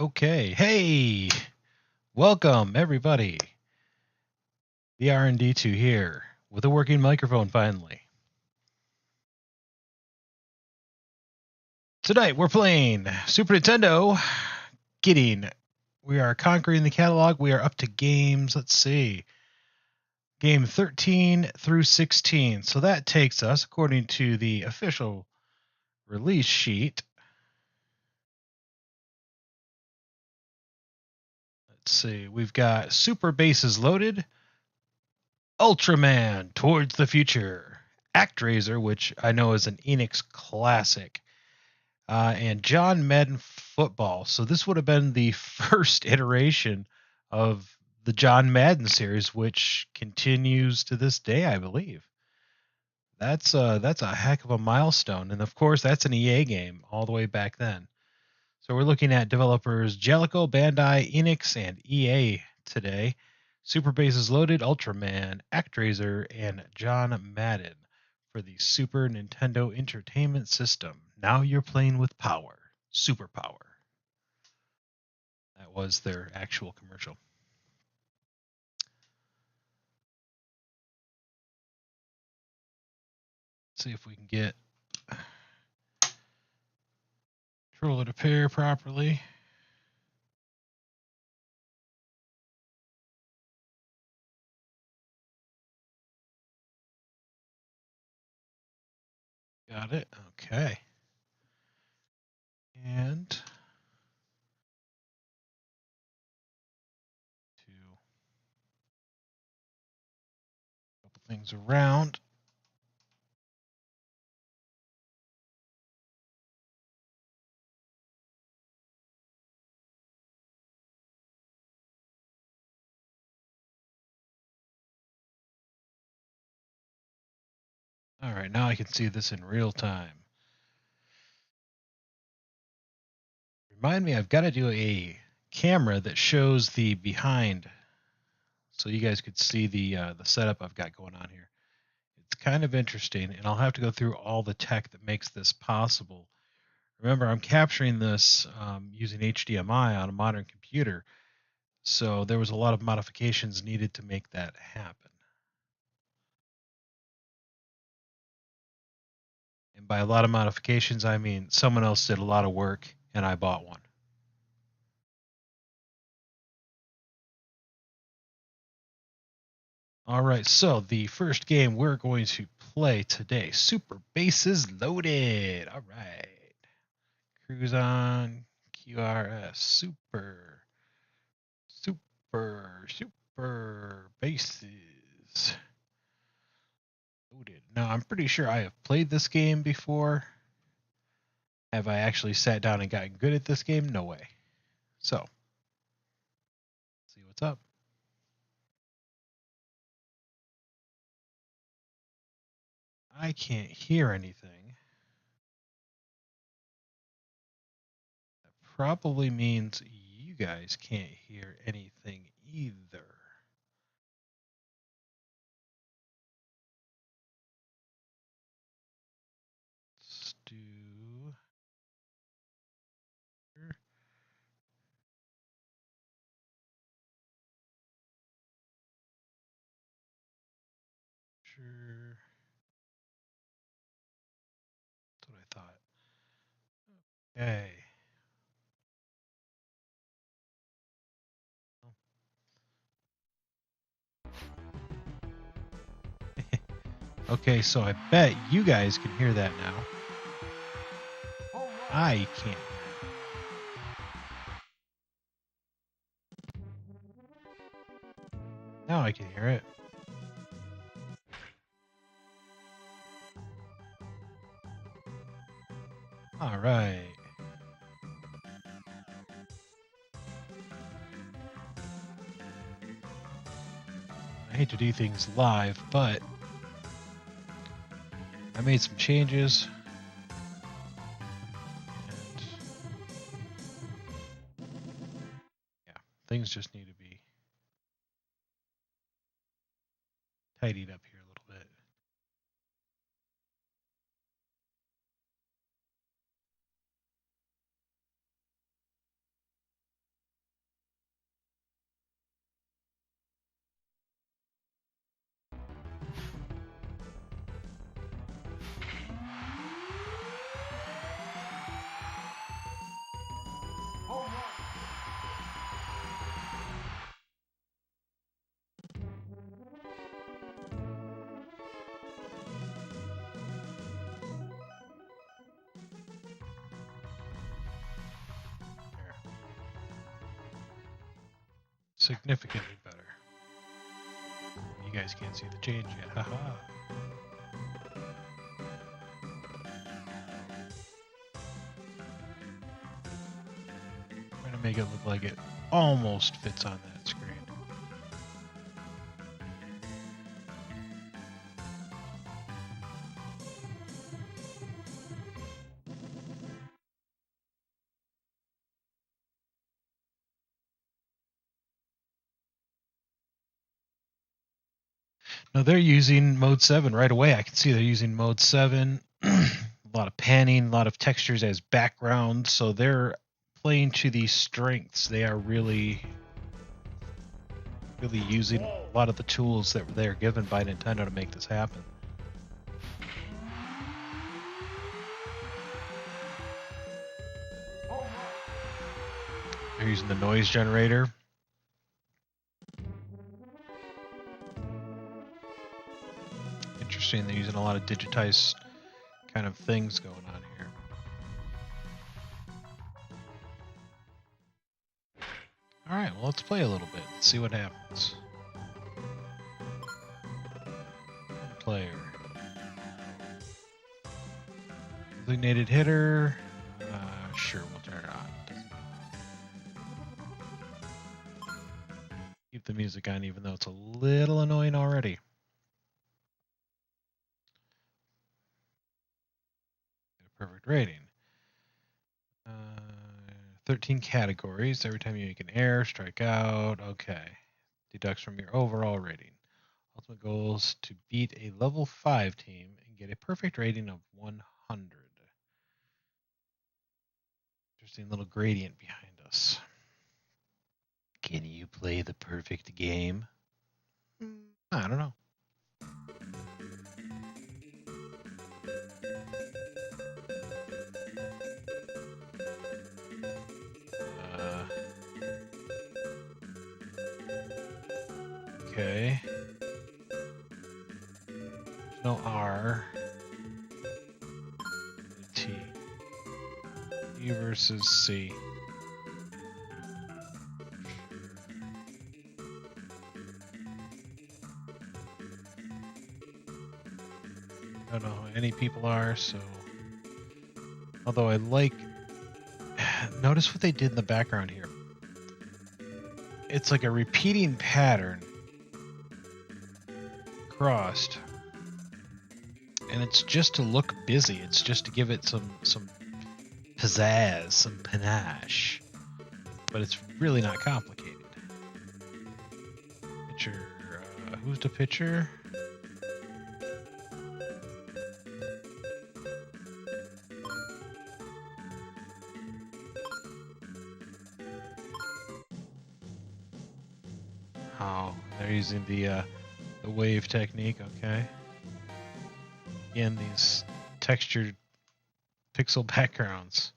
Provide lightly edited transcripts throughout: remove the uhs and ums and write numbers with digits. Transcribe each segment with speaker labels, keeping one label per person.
Speaker 1: Okay, hey, welcome everybody. The R&D2 here with a working microphone finally. Tonight we're playing Super Nintendo. We are conquering the catalog. We are up to games, let's see, game 13 through 16. So that takes us, according to the official release sheet, let's see, we've got Super Bases Loaded, Ultraman Towards the Future, ActRaiser, which I know is an Enix classic, and John Madden Football. So this would have been the first iteration of the John Madden series, which continues to this day, I believe. That's a heck of a milestone, and of course that's an EA game all the way back then. So we're looking at developers Jellico, Bandai, Enix, and EA today. Super Bases Loaded, Ultraman, ActRaiser, and John Madden for the Super Nintendo Entertainment System. Now you're playing with power. Superpower. That was their actual commercial. Let's see if we can get controller to pair properly. Got it. Okay. And to a couple things around. All right, now I can see this in real time. Remind me, I've got to do a camera that shows the behind, so you guys could see the setup I've got going on here. It's kind of interesting, and I'll have to go through all the tech that makes this possible. Remember, I'm capturing this using HDMI on a modern computer, so there was a lot of modifications needed to make that happen. And by a lot of modifications, I mean someone else did a lot of work, and I bought one. All right, so the first game we're going to play today, Super Bases Loaded. All right. Cruise on QRS. Super Bases Loaded. Now, I'm pretty sure I have played this game before. Have I actually sat down and gotten good at this game? No way. So, let's see what's up. I can't hear anything. That probably means you guys can't hear anything either. Let's do... Sure. That's what I thought. Okay. Okay, so I bet you guys can hear that now. I can't hear it. Now I can hear it. All right. I hate to do things live, but I made some changes. And yeah, things just need to be tidied up here a little bit. significantly better. You guys can't see the change yet. Haha. Trying to make it look like it almost fits on that screen. Now they're using mode 7 right away. I can see they're using mode 7. A lot of panning, a lot of textures as background. So they're playing to these strengths. They are really using a lot of the tools that they're given by Nintendo to make this happen. They're using the noise generator. Interesting, they're using a lot of digitized kind of things going on here. All right, well, let's play a little bit. Let's see what happens. Player. Designated hitter. Sure, we'll turn it on. Keep the music on, even though it's a little annoying already. Perfect rating. 13 categories. Every time you make an error, strike out. Okay. Deducts from your overall rating. Ultimate goal is to beat a level 5 team and get a perfect rating of 100. Interesting little gradient behind us. Can you play the perfect game? I don't know. Okay. No R. T. E versus C. I don't know who any people are, so. Although I like. Notice what they did in the background here. It's like a repeating pattern crossed, and it's just to look busy. It's just to give it some pizzazz, some panache, but it's really not complicated. Pitcher, who's the pitcher? Oh, they're using the wave technique. Okay. Again, these textured pixel backgrounds.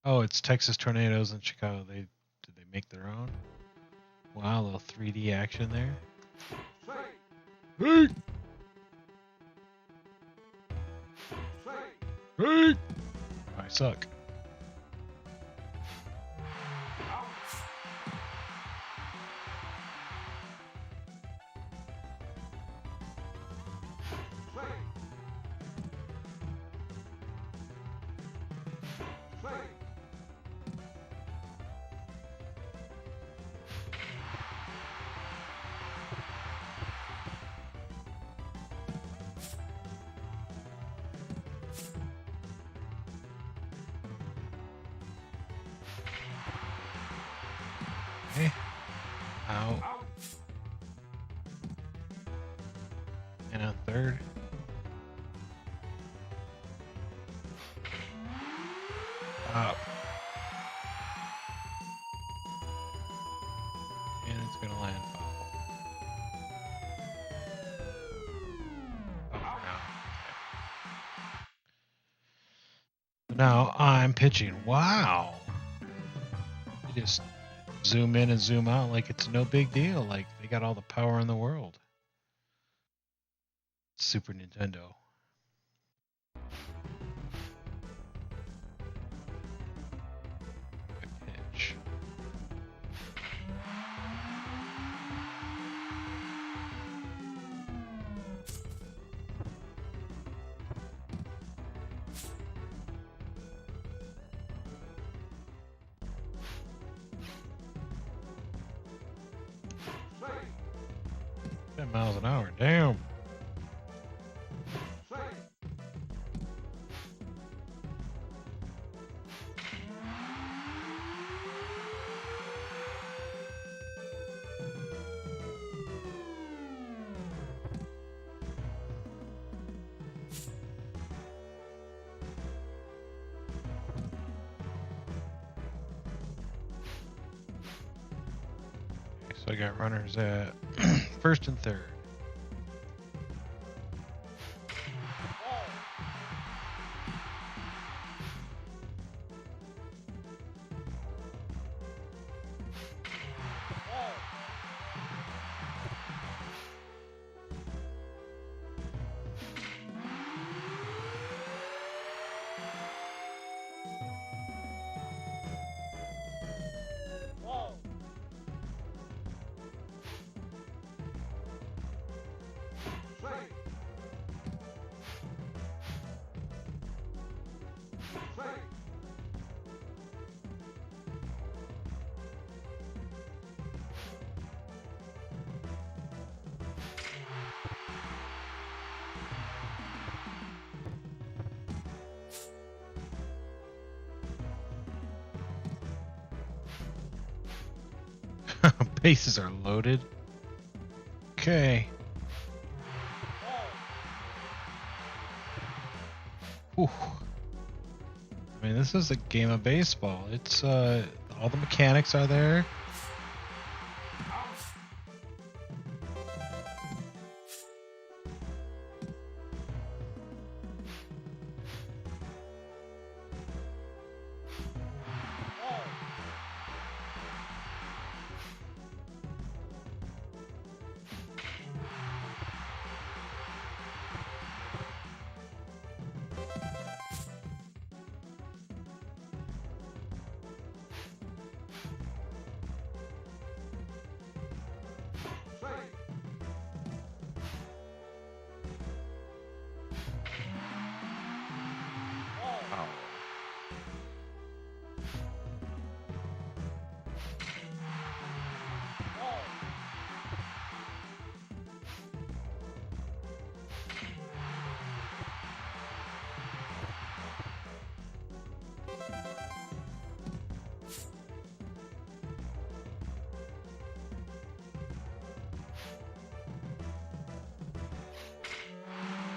Speaker 1: Oh, it's Texas Tornadoes in Chicago. Did they make their own? Wow, a little 3D action there. Hey! Hey! I suck. Okay. Out. And a third. Up. And it's gonna land foul. Oh, no. Now I'm pitching. Wow. You just zoom in and zoom out like it's no big deal. Like they got all the power in the world. Super Nintendo. 9 miles an hour. Damn. So I got runners at first and third. Bases are loaded. Okay. Whew. I mean, this is a game of baseball. It's all the mechanics are there.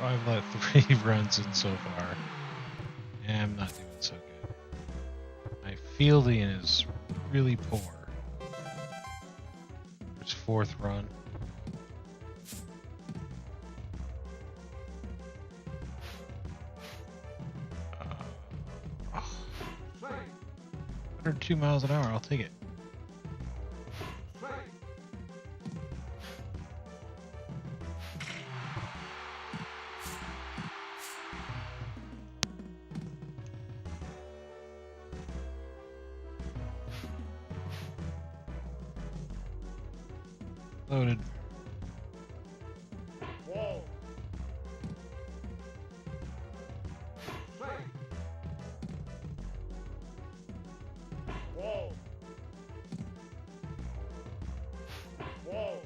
Speaker 1: I've let 3 runs in so far. Yeah, I'm not doing so good. My fielding is really poor. It's 4th run. Oh. 102 miles an hour, I'll take it. Loaded.
Speaker 2: Whoa. Whoa. Whoa.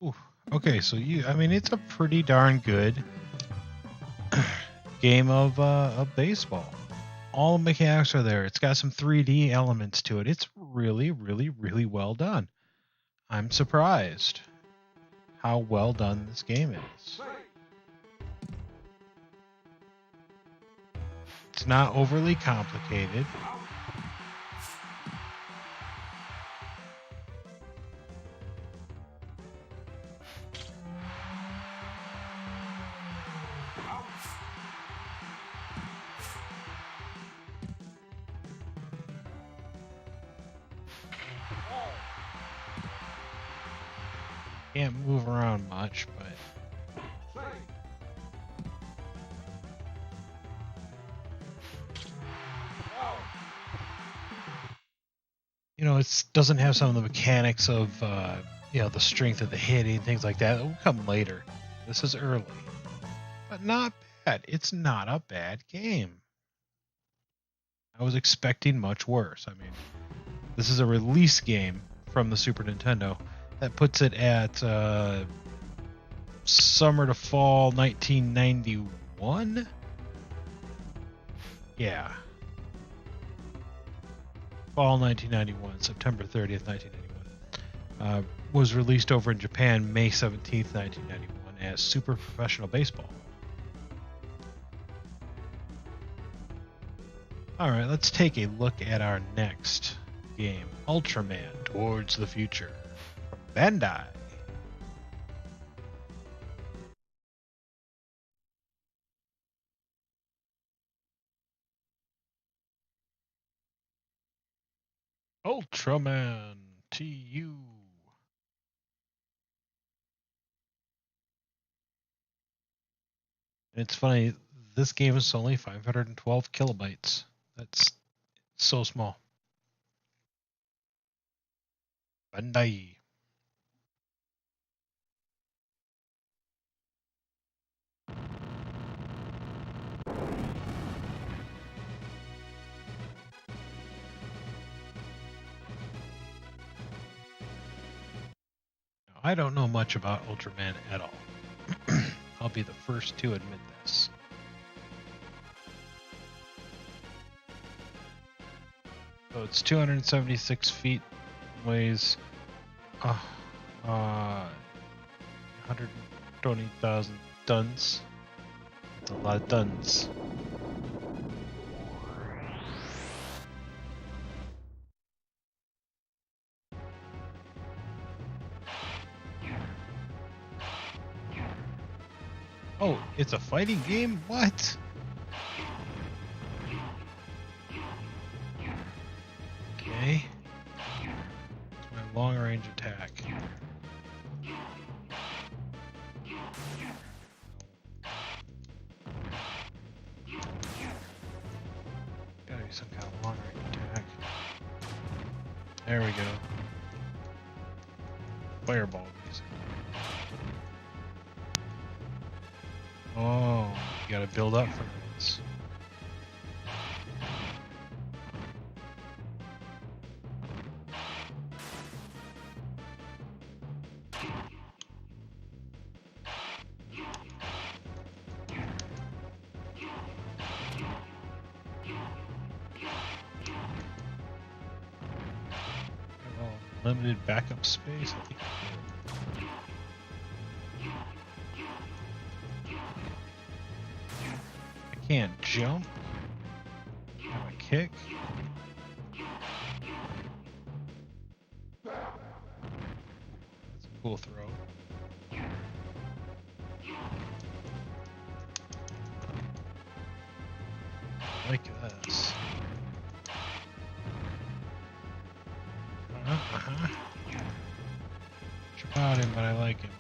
Speaker 1: Ooh. Okay, so I mean, it's a pretty darn good game of baseball. All the mechanics are there. It's got some 3D elements to it. It's really, really, really well done. I'm surprised how well done this game is. It's not overly complicated. Can't move around much, but you know, it doesn't have some of the mechanics of you know, the strength of the hitting, things like that. It will come later. This is early, but not bad. It's not a bad game. I was expecting much worse. I mean, this is a release game from the Super Nintendo. That puts it at summer to fall 1991. Yeah. Fall 1991, September 30th, 1991. Was released over in Japan May 17th, 1991 as Super Professional Baseball. Alright, let's take a look at our next game, Ultraman Towards the Future from Bandai. Ultraman TU. It's funny, this game is only 512 kilobytes. That's so small. Bandai. Now, I don't know much about Ultraman at all. I'll be the first to admit this. So it's 276 feet, weighs 120,000 tons. That's a lot of tons. Oh, it's a fighting game? What? Okay. It's my long range attack. Gotta be some kind of long range attack. There we go. Fireball music. Oh, you gotta build up for this. Limited backup space. I think I can't jump. Have a kick. That's a cool throw. I like this. About him, but I like him.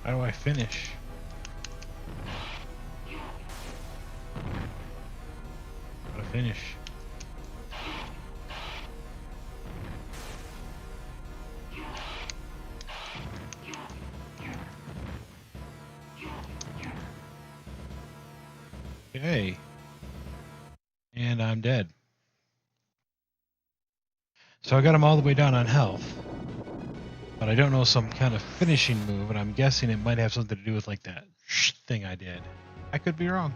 Speaker 1: How do I finish? How to finish? Okay. And I'm dead. So I got him all the way down on health. But I don't know some kind of finishing move, and I'm guessing it might have something to do with like that thing I did. I could be wrong.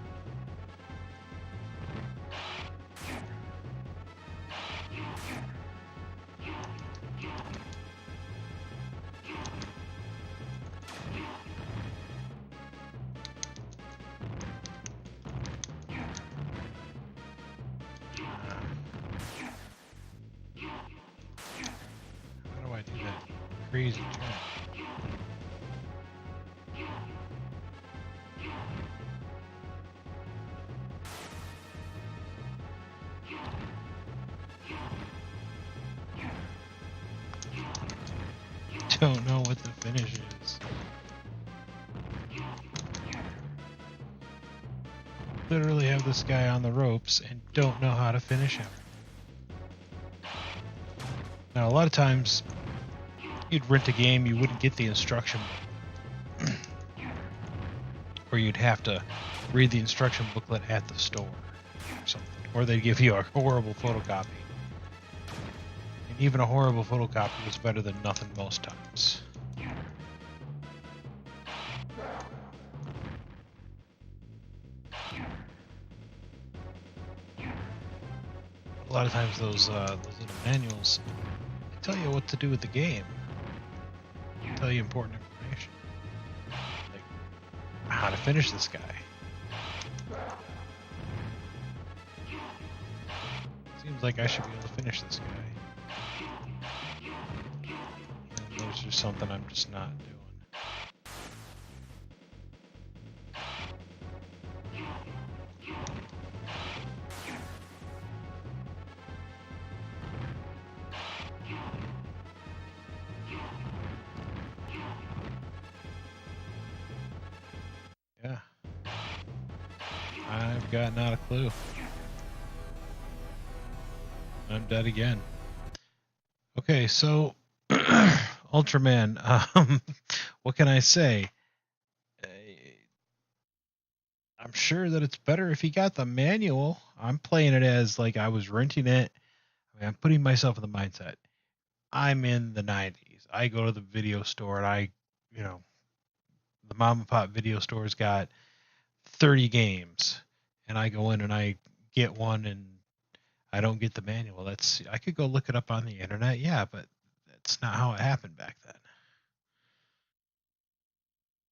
Speaker 1: How do I do that? Crazy jump. don't know what the finish is. Literally have this guy on the ropes and don't know how to finish him. Now, a lot of times, you'd rent a game, you wouldn't get the instruction booklet. Or you'd have to read the instruction booklet at the store or something. Or they'd give you a horrible photocopy. And even a horrible photocopy was better than nothing most times. A lot of times those little manuals tell you what to do with the game. They tell you important information. Like how to finish this guy. Seems like I should be able to finish this guy. And there's just something I'm just not doing. Yeah. I've got not a clue. I'm dead again. Okay, so Ultraman, what can I say? I'm sure that it's better if he got the manual. I'm playing it as like I was renting it. I mean, I'm putting myself in the mindset. I'm in the 90s. I go to the video store and the mom and pop video store's got 30 games, and I go in and I get one and I don't get the manual. I could go look it up on the internet, yeah, but that's not how it happened back then.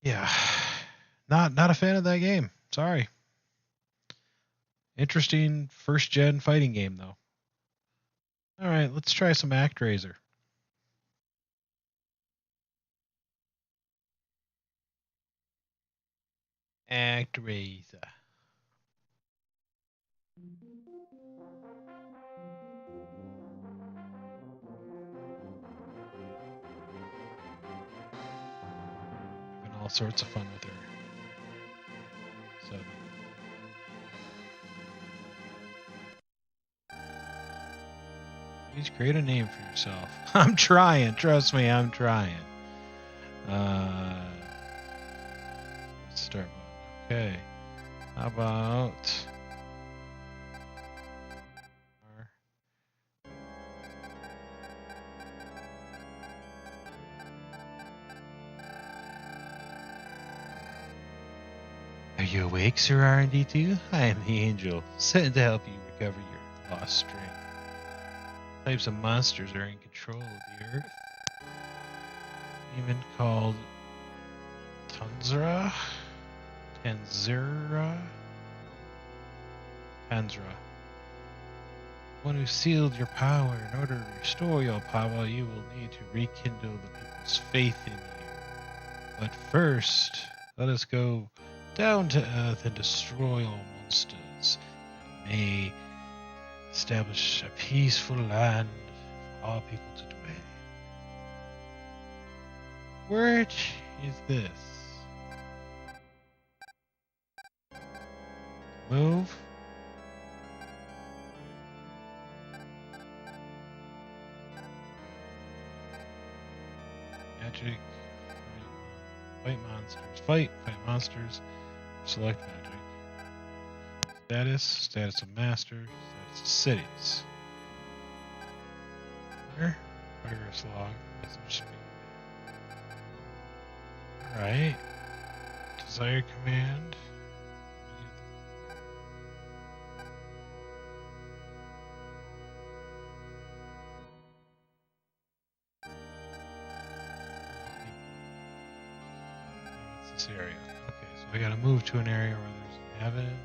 Speaker 1: Yeah. Not a fan of that game. Sorry. Interesting first gen fighting game though. All right, let's try some ActRaiser. ActRaiser. Having all sorts of fun with her. So please create a name for yourself. I'm trying. Trust me, I'm trying. Let's start. Okay. How about Are you awake, Sir R&D2? I am the Angel, sent to help you recover your lost strength. Types of monsters are in control of the Earth. Even called Tanzra? One who sealed your power. In order to restore your power, you will need to rekindle the people's faith in you. But first, let us go down to Earth and destroy all monsters. May establish a peaceful land for all people to dwell in. Which is this? Move. Magic. Fight monsters. Fight monsters. Select magic. Status of master. Status of cities. Where? Progress log. Message speed. Alright. Desired command. This area. Okay, so I gotta move to an area where there's inhabitants.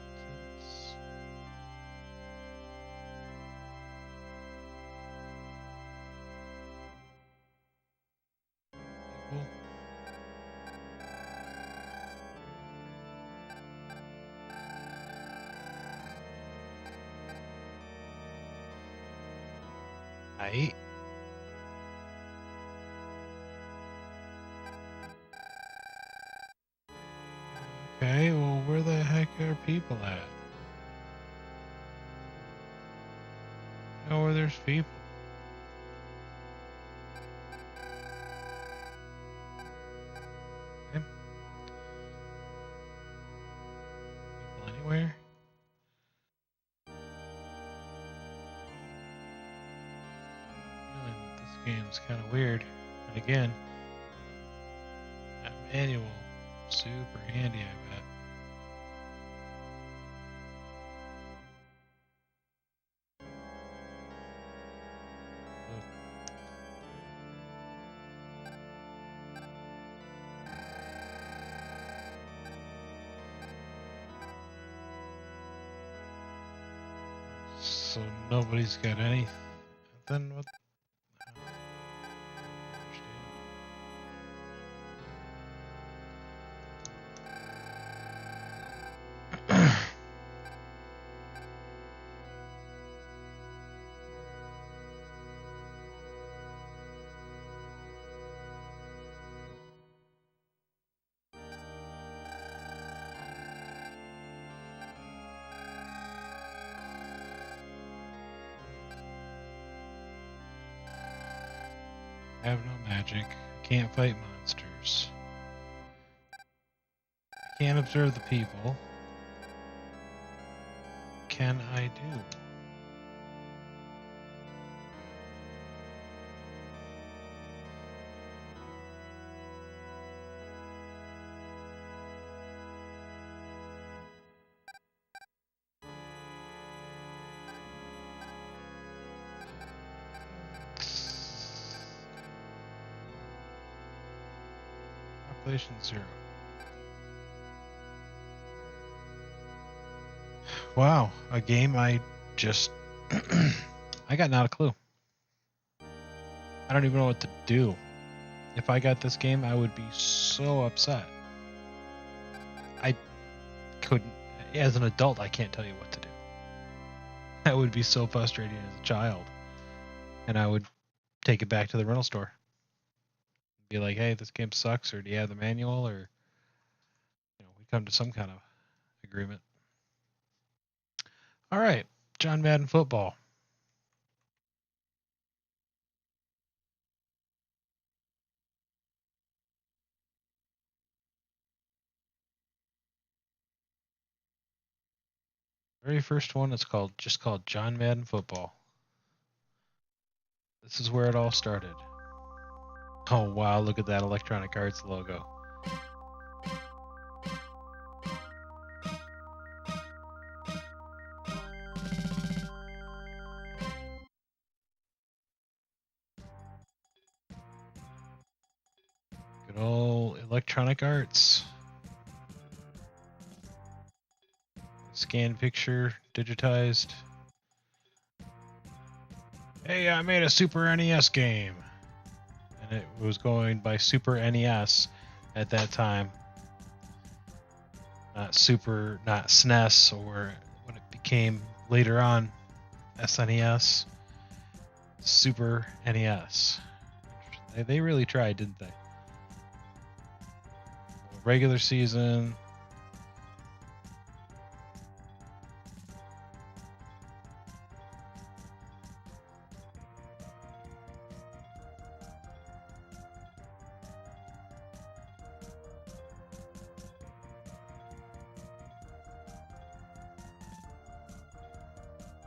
Speaker 1: People. Height. Okay, well, where the heck are people at? Oh, where there's people. Okay. People anywhere? Feeling that this game's kind of weird. And again, that manual, super handy, I bet. So nobody's got anything. Then what? I don't understand. I have no magic. Can't fight monsters. I can't observe the people. Can I do? Population 0. Wow, a game I just I got not a clue. I don't even know what to do. If I got this game, I would be so upset. I couldn't, as an adult, I can't tell you what to do. That would be so frustrating as a child. And I would take it back to the rental store. Be like, hey, this game sucks, or do you have the manual, or we come to some kind of agreement. All right, John Madden Football. Very first one is just called John Madden Football. This is where it all started. Oh wow, look at that Electronic Arts logo. Good old Electronic Arts. Scan picture, digitized. Hey, I made a Super NES game. And it was going by Super NES at that time. Not SNES, or when it became later on SNES. Super NES. They really tried, didn't they? Regular season.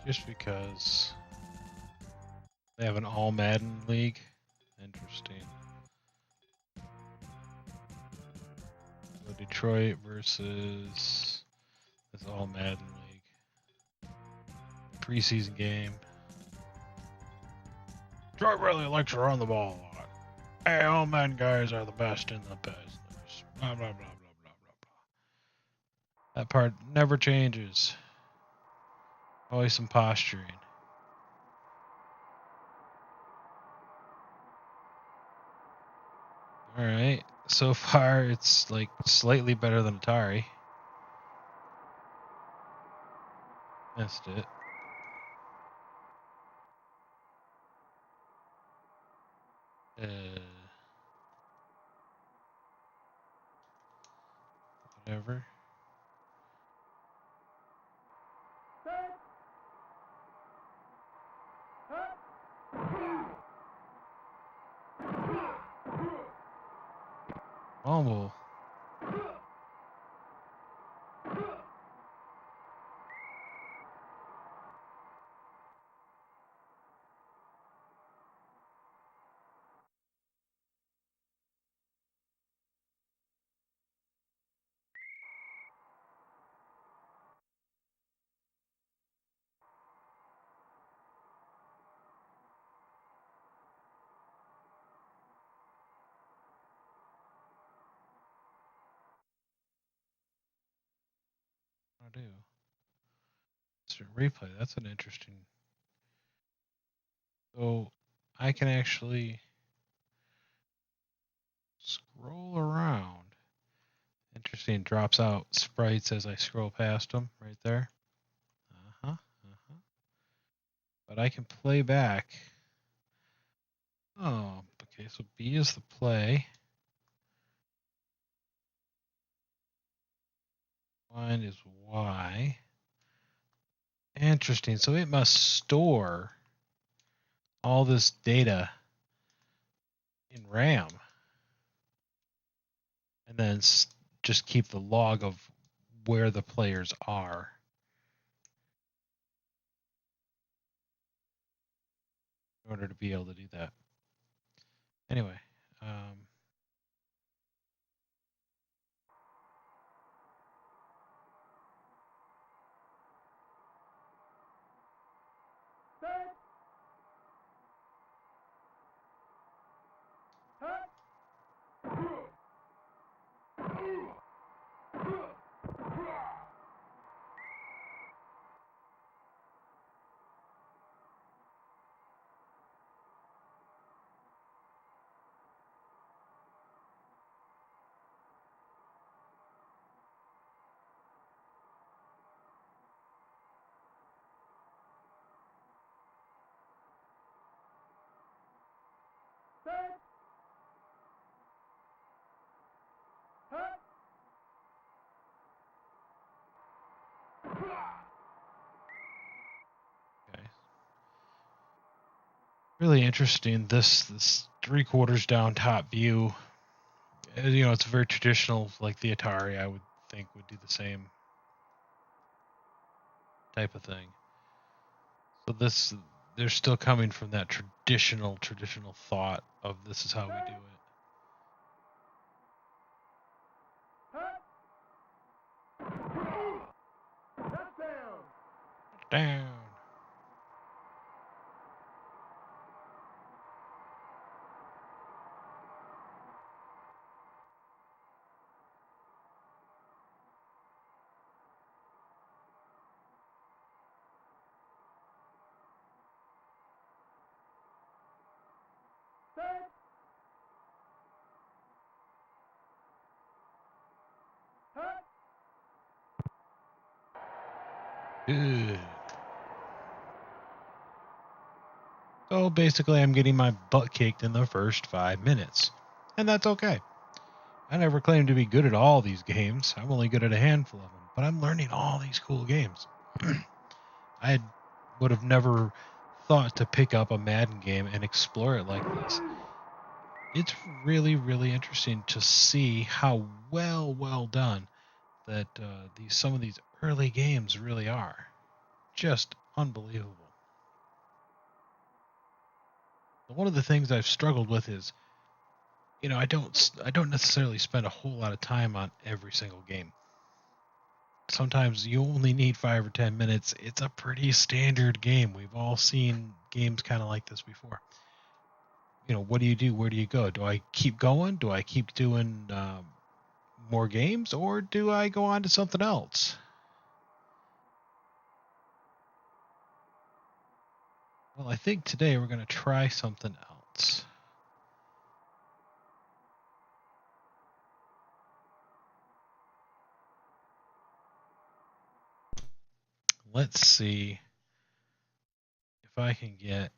Speaker 1: Just because they have an all Madden league. Interesting. So Detroit versus this all Madden league. Preseason game. Detroit really likes to run the ball a lot. Hey, all Madden guys are the best in the business. Blah, blah, blah, blah, blah, blah, blah. That part never changes. Always some posturing. Alright, so far it's like slightly better than Atari. Missed it. Whatever. Fumble. I do. Instant replay. That's an interesting. So I can actually scroll around. Interesting. Drops out sprites as I scroll past them right there. But I can play back. Oh, okay. So B is the play. Line is Y. Interesting. So it must store all this data in RAM and then just keep the log of where the players are. In order to be able to do that. Anyway,
Speaker 2: Set. Hut. Set. Hut.
Speaker 1: okay. Really interesting. This 3/4 down top view. It's very traditional, like the Atari. I would think would do the same type of thing. So they're still coming from that traditional thought of this is how we do it.
Speaker 2: Hut. Touchdown.
Speaker 1: Down.
Speaker 2: Set. Hut.
Speaker 1: Good. So basically, I'm getting my butt kicked in the first 5 minutes. And that's okay. I never claimed to be good at all these games. I'm only good at a handful of them. But I'm learning all these cool games. I would have never thought to pick up a Madden game and explore it like this. It's really, really interesting to see how well done that some of these early games really are. Just unbelievable. One of the things I've struggled with is, I don't necessarily spend a whole lot of time on every single game. Sometimes you only need 5 or 10 minutes. It's a pretty standard game. We've all seen games kind of like this before. What do you do? Where do you go? Do I keep going? Do I keep doing more games, or do I go on to something else? Well, I think today we're going to try something else. Let's see if I can get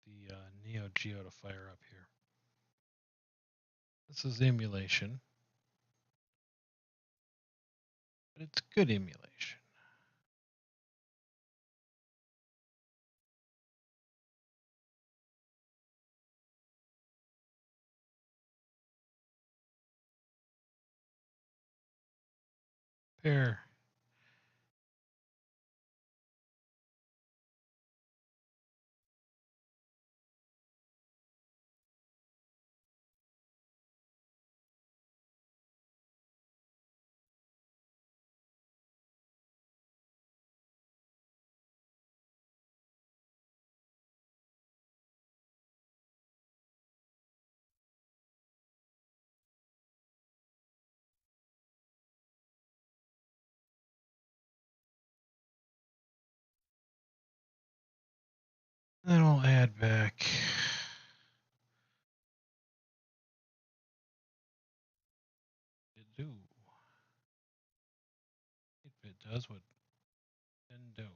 Speaker 1: the Neo Geo to fire up here. This is emulation. but it's good emulation. Pair. Then I'll add back do. If it does what Nintendo.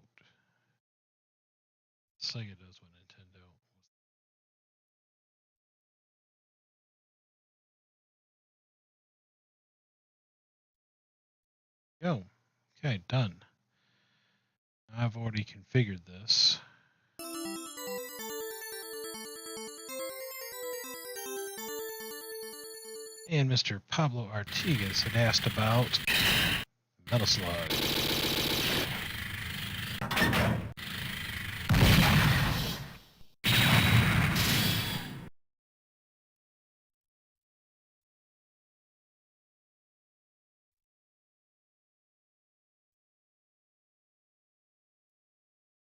Speaker 1: Sega does what Nintendo. Go. Okay, done. I've already configured this. And Mr. Pablo Artigas had asked about Metal Slug.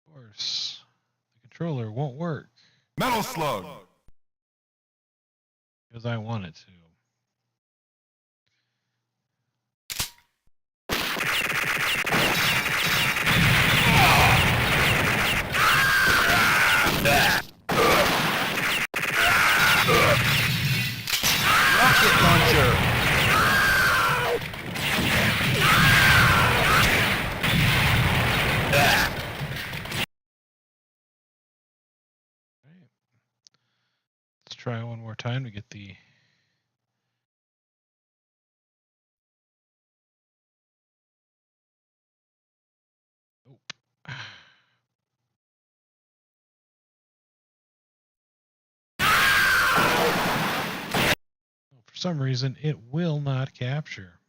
Speaker 1: Of course, the controller won't work.
Speaker 3: Metal Slug.
Speaker 1: Because I want it to.
Speaker 3: Rocket launcher.
Speaker 1: Right. Let's try one more time to get the. Nope. For some reason, it will not capture.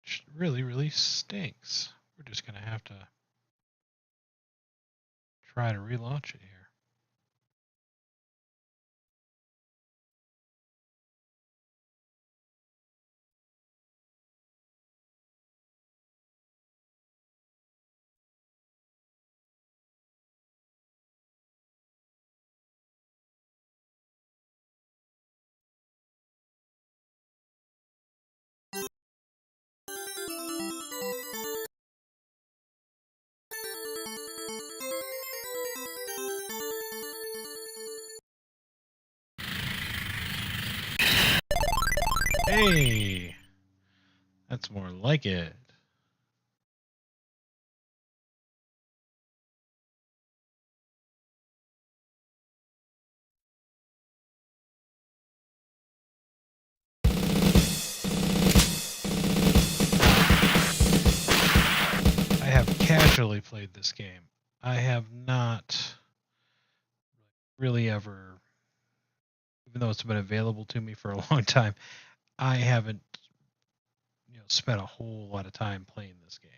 Speaker 1: Which really, really stinks. We're just going to have to try to relaunch it here. Hey, that's more like it. I have casually played this game. I have not really ever, even though it's been available to me for a long time, I haven't spent a whole lot of time playing this game.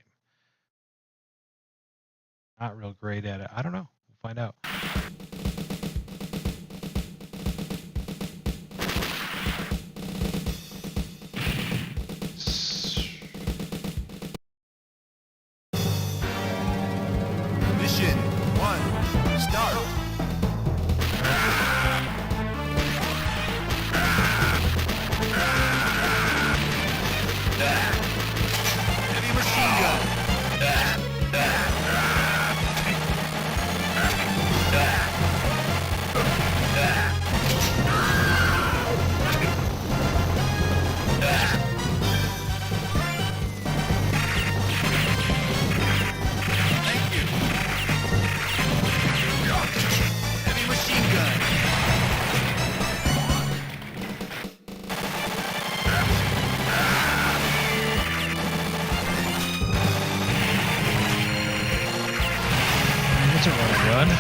Speaker 1: Not real great at it. I don't know. We'll find out.
Speaker 3: Mission 1. Start. Heavy machine gun.
Speaker 1: one.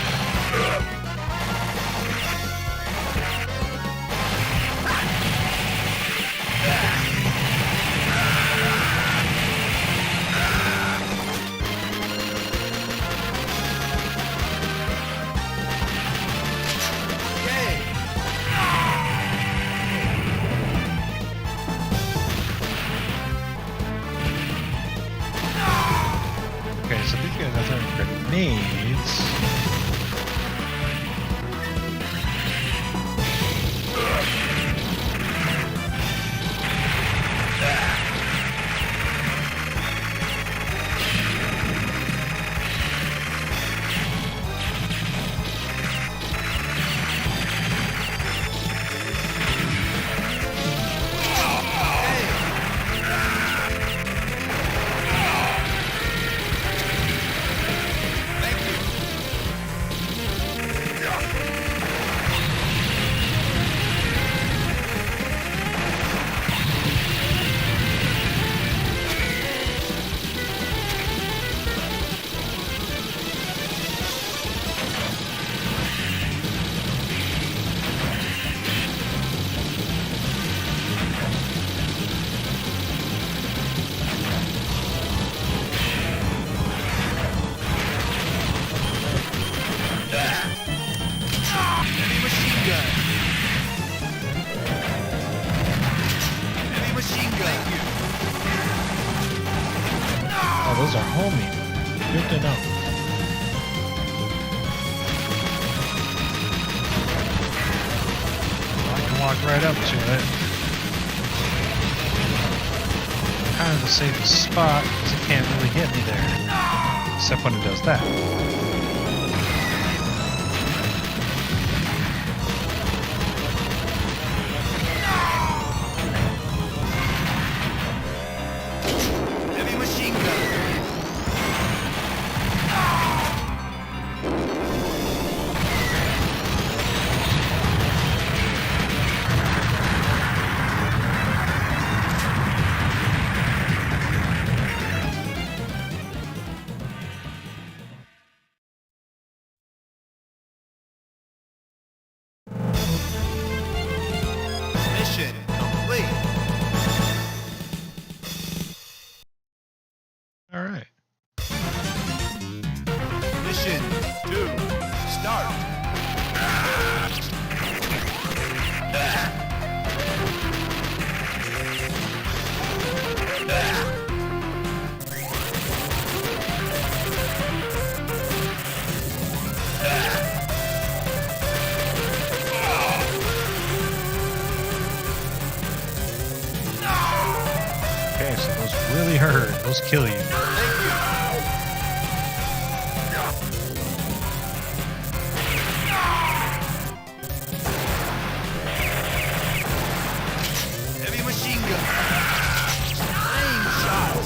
Speaker 1: Okay, so these guys are throwing grenades.
Speaker 3: Heavy machine gun. Heavy machine gun.
Speaker 1: Oh, those are homie. Good to know. I can walk right up to it. Kind of the safest spot because it can't really get me there. Except when it does that.
Speaker 3: Heavy machine gun. Mission complete.
Speaker 1: All right.
Speaker 3: Mission 2. Start.
Speaker 1: Okay, so those really hurt. Those kill you.
Speaker 3: Heavy machine gun. Flame shot.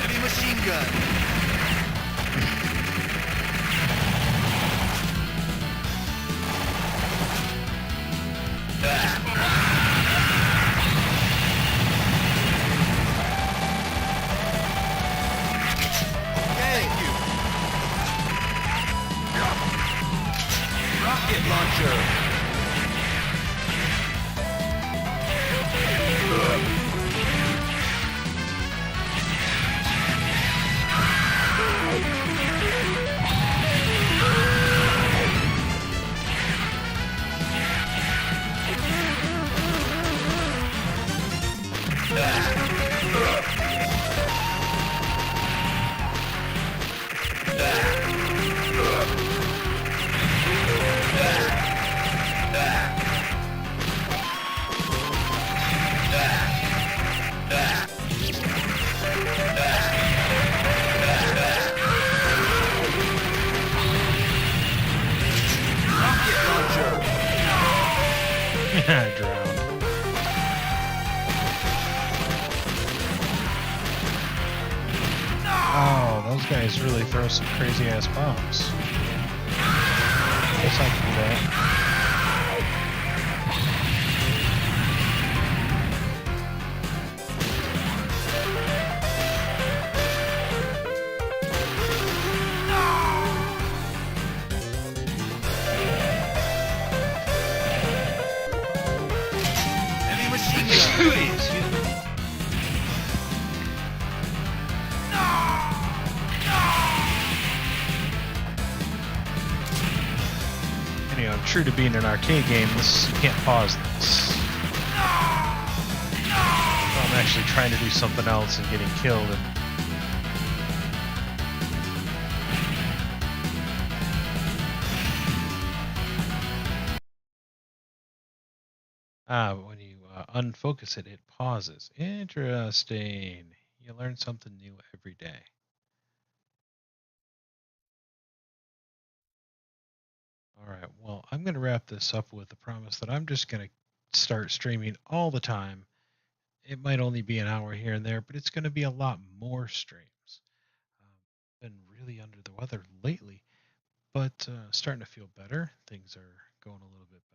Speaker 3: Heavy machine gun. Thank you. Rocket launcher.
Speaker 1: I drowned. Oh, those guys really throw some crazy ass bombs. Guess I can do that.
Speaker 3: Heavy machine gun.
Speaker 1: Excuse me. Anyhow, true to being an arcade game, this you can't pause this. I'm actually trying to do something else and getting killed. And when you unfocus it, it pauses. Interesting. You learn something new every day. All right. Well, I'm going to wrap this up with the promise that I'm just going to start streaming all the time. It might only be an hour here and there, but it's going to be a lot more streams. Been really under the weather lately, but starting to feel better. Things are going a little bit better.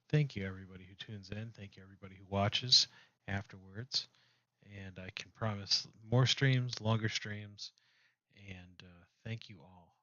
Speaker 1: Thank you, everybody who tunes in. Thank you, everybody who watches afterwards. And I can promise more streams, longer streams. And thank you all.